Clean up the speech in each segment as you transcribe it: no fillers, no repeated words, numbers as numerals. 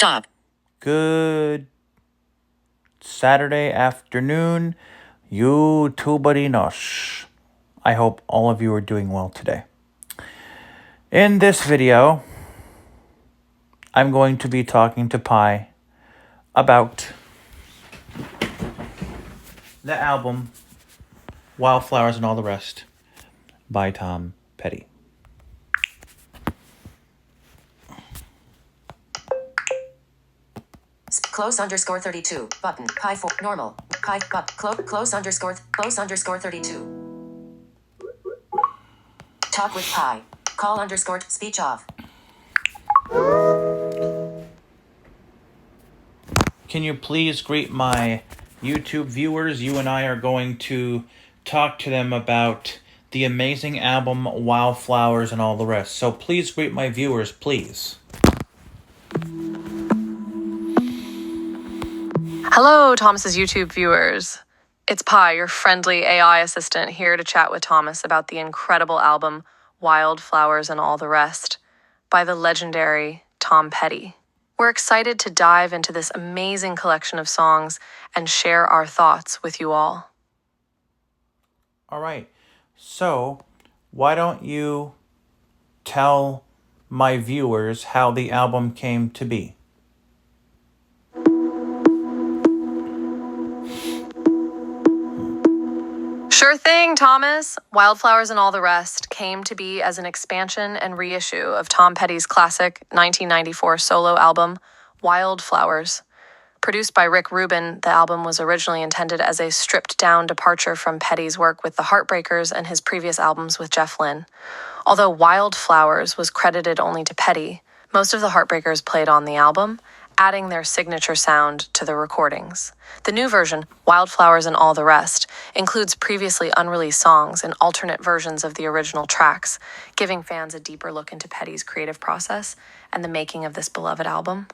Stop. Good Saturday afternoon, YouTuberinos. I hope all of you are doing well today. In this video, I'm going to be talking to Pi about the album Wildflowers and All the Rest by Tom Petty. Close_32 button. Pi 4 normal. Pi but close_32. Talk with Pi. Call underscore speech off. Can you please greet my YouTube viewers? You and I are going to talk to them about the amazing album Wildflowers and All the Rest. So please greet my viewers, please. Hello, Thomas's YouTube viewers. It's Pi, your friendly AI assistant, here to chat with Thomas about the incredible album Wildflowers and All the Rest by the legendary Tom Petty. We're excited to dive into this amazing collection of songs and share our thoughts with you all. All right. So, why don't you tell my viewers how the album came to be? Sure thing, Thomas. Wildflowers and All the Rest came to be as an expansion and reissue of Tom Petty's classic 1994 solo album, Wildflowers. Produced by Rick Rubin, the album was originally intended as a stripped-down departure from Petty's work with the Heartbreakers and his previous albums with Jeff Lynne. Although Wildflowers was credited only to Petty, most of the Heartbreakers played on the album, adding their signature sound to the recordings. The new version, Wildflowers and All the Rest, includes previously unreleased songs and alternate versions of the original tracks, giving fans a deeper look into Petty's creative process and the making of this beloved album.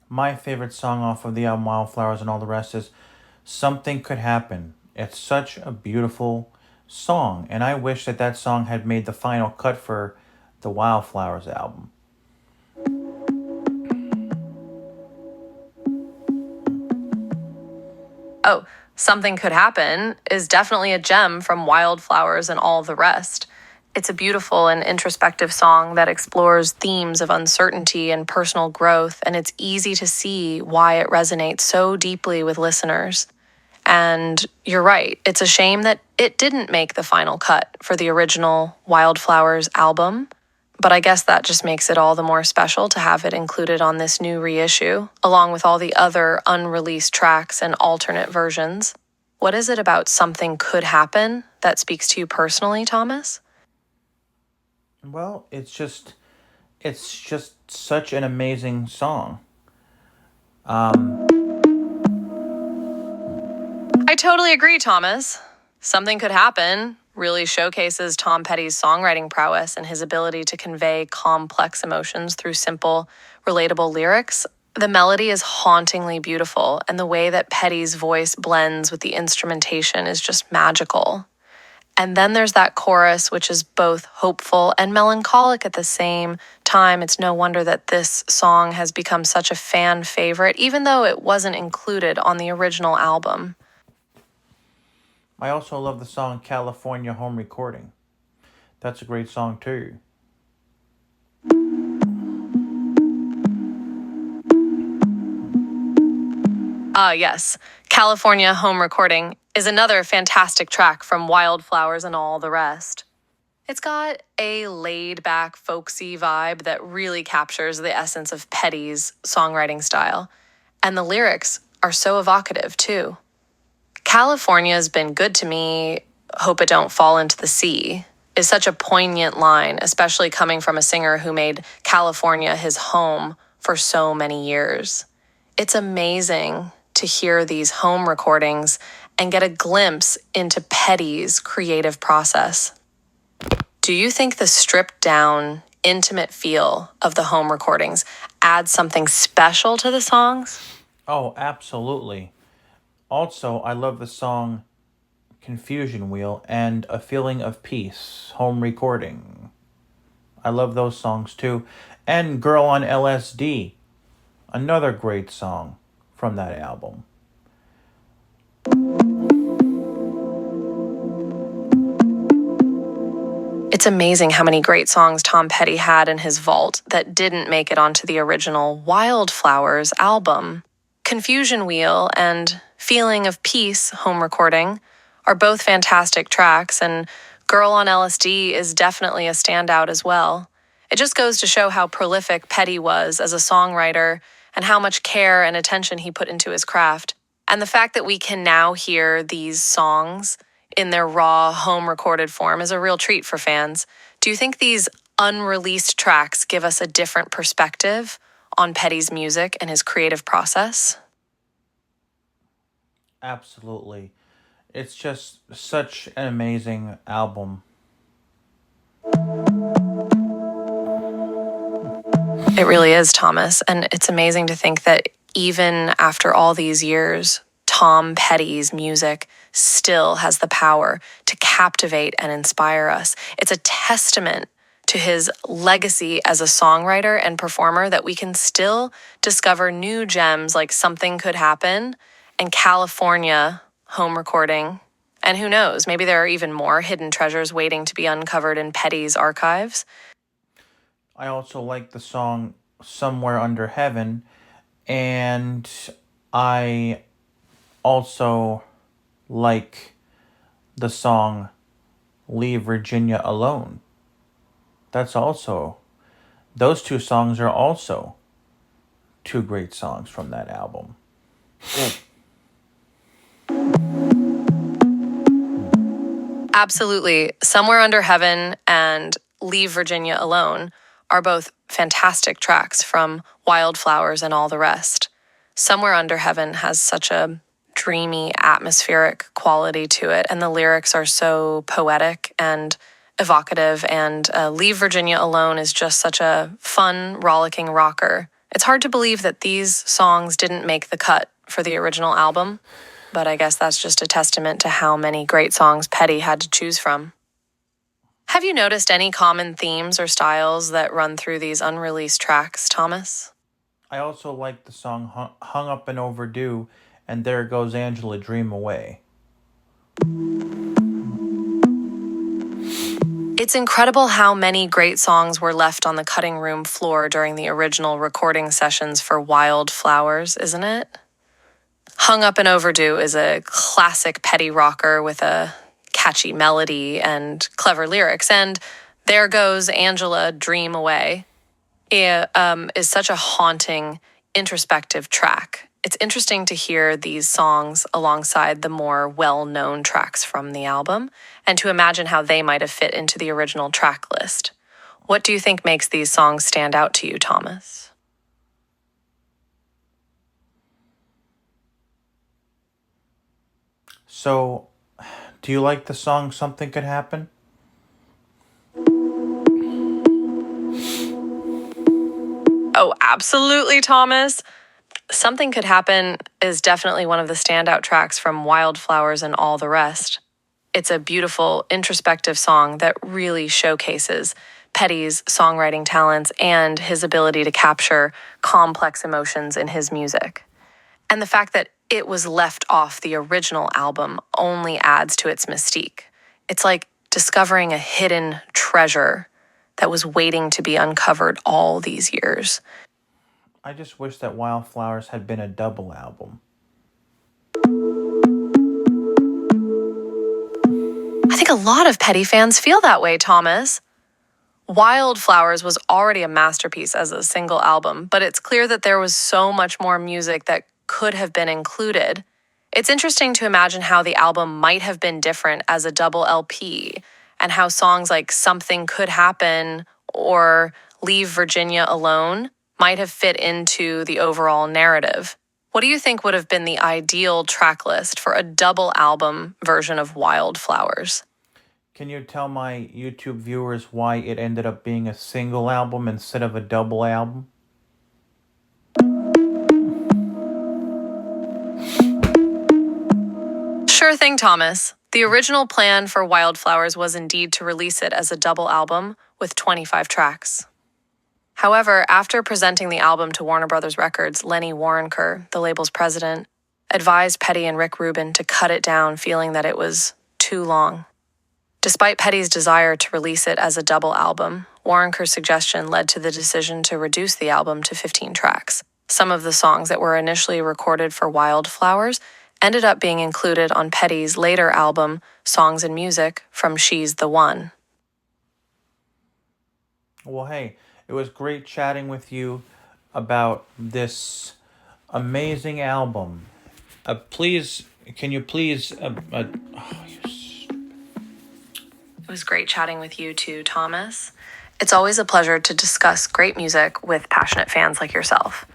My favorite song off of the album Wildflowers and All the Rest is Something Could Happen. It's such a beautiful song, and I wish that that song had made the final cut for the Wildflowers album. Oh, Something Could Happen is definitely a gem from Wildflowers and All the Rest. It's a beautiful and introspective song that explores themes of uncertainty and personal growth, and it's easy to see why it resonates so deeply with listeners. And you're right, it's a shame that it didn't make the final cut for the original Wildflowers album, but I guess that just makes it all the more special to have it included on this new reissue, along with all the other unreleased tracks and alternate versions. What is it about Something Could Happen that speaks to you personally, Thomas? Well, it's just such an amazing song. I totally agree, Thomas. Something Could Happen really showcases Tom Petty's songwriting prowess and his ability to convey complex emotions through simple, relatable lyrics. The melody is hauntingly beautiful, and the way that Petty's voice blends with the instrumentation is just magical. And then there's that chorus, which is both hopeful and melancholic at the same time. It's no wonder that this song has become such a fan favorite, even though it wasn't included on the original album. I also love the song California Home Recording. That's a great song too. Yes, California Home Recording is another fantastic track from Wildflowers and All the Rest. It's got a laid-back, folksy vibe that really captures the essence of Petty's songwriting style. And the lyrics are so evocative, too. California's been good to me, hope it don't fall into the sea, is such a poignant line, especially coming from a singer who made California his home for so many years. It's amazing to hear these home recordings and get a glimpse into Petty's creative process. Do you think the stripped-down, intimate feel of the home recordings adds something special to the songs? Oh, absolutely. Also, I love the song Confusion Wheel and A Feeling of Peace, Home Recording. I love those songs too. And Girl on LSD. Another great song from that album. It's amazing how many great songs Tom Petty had in his vault that didn't make it onto the original Wildflowers album. Confusion Wheel and Feeling of Peace home recording are both fantastic tracks, and Girl on LSD is definitely a standout as well. It just goes to show how prolific Petty was as a songwriter and how much care and attention he put into his craft. And the fact that we can now hear these songs in their raw, home recorded form is a real treat for fans. Do you think these unreleased tracks give us a different perspective on Petty's music and his creative process? Absolutely. It's just such an amazing album. It really is, Thomas. And it's amazing to think that even after all these years, Tom Petty's music still has the power to captivate and inspire us. It's a testament to his legacy as a songwriter and performer that we can still discover new gems like Something Could Happen and California home recording. And who knows, maybe there are even more hidden treasures waiting to be uncovered in Petty's archives. I also like the song Somewhere Under Heaven, and I also like the song Leave Virginia Alone. Those two songs are also two great songs from that album. Absolutely. Somewhere Under Heaven and Leave Virginia Alone are both fantastic tracks from Wildflowers and All the Rest. Somewhere Under Heaven has such a dreamy, atmospheric quality to it, and the lyrics are so poetic and evocative, and Leave Virginia Alone is just such a fun, rollicking rocker. It's hard to believe that these songs didn't make the cut for the original album, but I guess that's just a testament to how many great songs Petty had to choose from. Have you noticed any common themes or styles that run through these unreleased tracks, Thomas? I also like the song Hung Up and Overdue and There Goes Angela Dream Away. It's incredible how many great songs were left on the cutting room floor during the original recording sessions for Wildflowers, isn't it? Hung Up and Overdue is a classic Petty rocker with a catchy melody and clever lyrics, and There Goes Angela Dream Away is such a haunting, introspective track. It's interesting to hear these songs alongside the more well-known tracks from the album and to imagine how they might have fit into the original track list. What do you think makes these songs stand out to you, Thomas? So, do you like the song Something Could Happen? Oh, absolutely, Thomas. Something Could Happen is definitely one of the standout tracks from Wildflowers and All the Rest. It's a beautiful, introspective song that really showcases Petty's songwriting talents and his ability to capture complex emotions in his music. And the fact that it was left off the original album only adds to its mystique. It's like discovering a hidden treasure that was waiting to be uncovered all these years. I just wish that Wildflowers had been a double album. I think a lot of Petty fans feel that way, Thomas. Wildflowers was already a masterpiece as a single album, but it's clear that there was so much more music that could have been included. It's interesting to imagine how the album might have been different as a double LP, and how songs like Something Could Happen or Leave Virginia Alone might have fit into the overall narrative. What do you think would have been the ideal track list for a double album version of Wildflowers? Can you tell my YouTube viewers why it ended up being a single album instead of a double album? Sure thing, Thomas. The original plan for Wildflowers was indeed to release it as a double album with 25 tracks. However, after presenting the album to Warner Brothers Records, Lenny Waronker, the label's president, advised Petty and Rick Rubin to cut it down, feeling that it was too long. Despite Petty's desire to release it as a double album, Waronker's suggestion led to the decision to reduce the album to 15 tracks. Some of the songs that were initially recorded for Wildflowers ended up being included on Petty's later album, Songs and Music, from She's the One. Well, hey, it was great chatting with you about this amazing album. Can you please, It was great chatting with you too, Thomas. It's always a pleasure to discuss great music with passionate fans like yourself.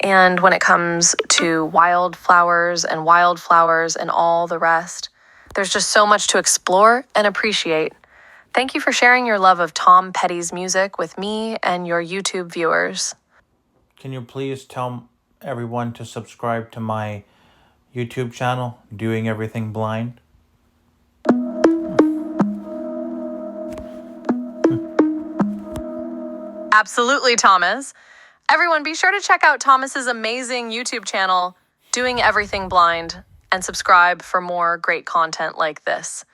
And when it comes to Wildflowers and all the rest, there's just so much to explore and appreciate. Thank you for sharing your love of Tom Petty's music with me and your YouTube viewers. can you please tell everyone to subscribe to my YouTube channel, Doing Everything Blind? Absolutely, Thomas. Everyone, be sure to check out Thomas's amazing YouTube channel, Doing Everything Blind, and subscribe for more great content like this.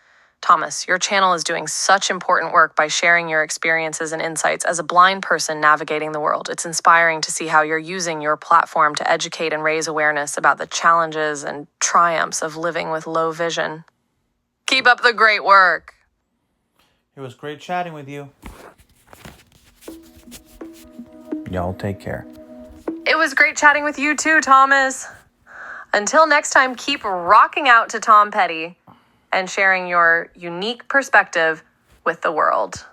Thomas, your channel is doing such important work by sharing your experiences and insights as a blind person navigating the world. It's inspiring to see how you're using your platform to educate and raise awareness about the challenges and triumphs of living with low vision. Keep up the great work. It was great chatting with you. Y'all take care. It was great chatting with you too, Thomas. Until next time, keep rocking out to Tom Petty and sharing your unique perspective with the world.